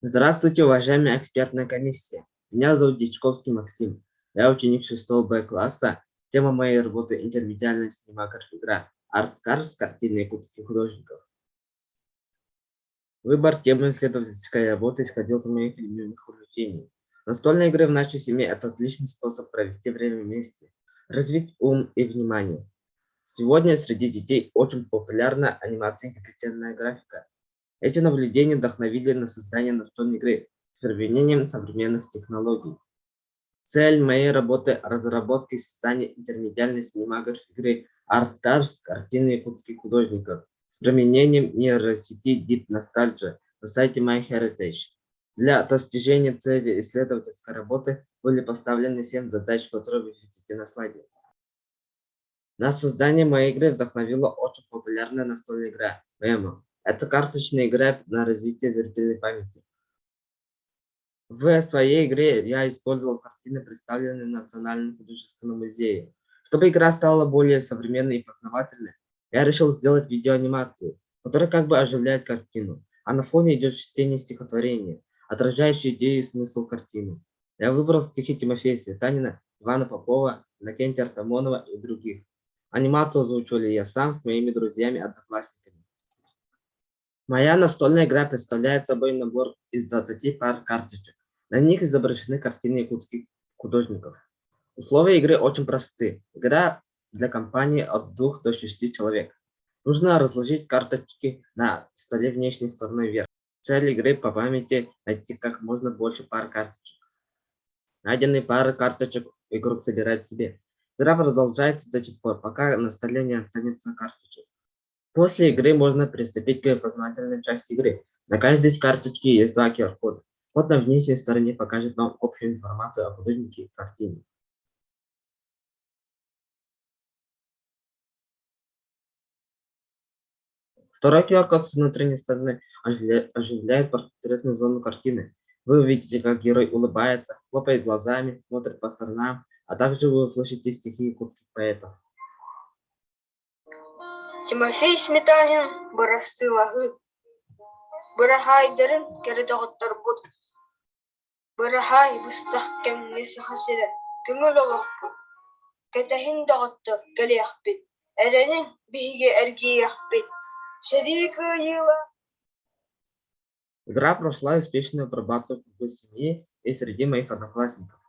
Здравствуйте, уважаемая экспертная комиссия. Меня зовут Дичковский Максим. Я ученик 6 Б класса. Тема моей работы — интермедиальная синематография, арт-карс, картины якутских художников. Выбор темы исследовательской работы исходил из моих любимых увлечений. Настольные игры в нашей семье — это отличный способ провести время вместе, развить ум и внимание. Сегодня среди детей очень популярна анимация и компьютерная графика. Эти наблюдения вдохновили на создание настольной игры с применением современных технологий. Цель моей работы — разработка и создание интермедиальной синематографии игры ArtCars, картины якутских художников с применением нейросети Deep Nostalgia на сайте MyHeritage. Для достижения цели исследовательской работы были поставлены 7 задач, которые вы видите на слайде. На создание моей игры вдохновила очень популярная настольная игра Memo. Это карточная игра на развитие зрительной памяти. В своей игре я использовал картины, представленные в Национальном художественном музее. Чтобы игра стала более современной и познавательной, я решил сделать видеоанимацию, которая как бы оживляет картину, а на фоне идет чтение стихотворения, отражающее идею и смысл картины. Я выбрал стихи Тимофея Сметанина, Ивана Попова, Иннокентия Артамонова и других. Анимацию озвучивали я сам с моими друзьями-одноклассниками. Моя настольная игра представляет собой набор из 20 пар карточек. На них изображены картины якутских художников. Условия игры очень просты. Игра для компании от 2 до 6 человек. Нужно разложить карточки на столе внешней стороной вверх. Цель игры по памяти — найти как можно больше пар карточек. Найденные пары карточек игрок собирает себе. Игра продолжается до тех пор, пока на столе не останется карточек. После игры можно приступить к познавательной части игры. На каждой карточке есть 2 QR-кода. Код на внешней стороне покажет вам общую информацию о художнике и картине. Второй QR-код с внутренней стороны оживляет портретную зону картины. Вы увидите, как герой улыбается, хлопает глазами, смотрит по сторонам, а также вы услышите стихи якутских поэтов. Тимофей Сметанин барастылаһы бырахайдарын керетоҕотторбут бырахай быстах кэммеси хасыра күмүл олохпут кэтэһин доҕоттор кэлиэхпит эрэнин биһиги эргиэхпит сэрии йыла. Игра прошла успешную апробацию в кругу семьи и среди моих одноклассников.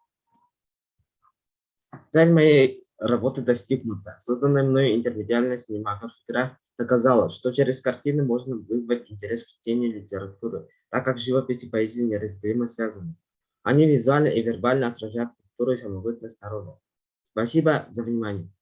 Цель моей работы достигнута. Созданная мною интермедиальная синематография доказала, что через картины можно вызвать интерес к чтению литературы, так как живопись и поэзия неразделимо связаны. Они визуально и вербально отражают культуру и самобытность народа. Спасибо за внимание.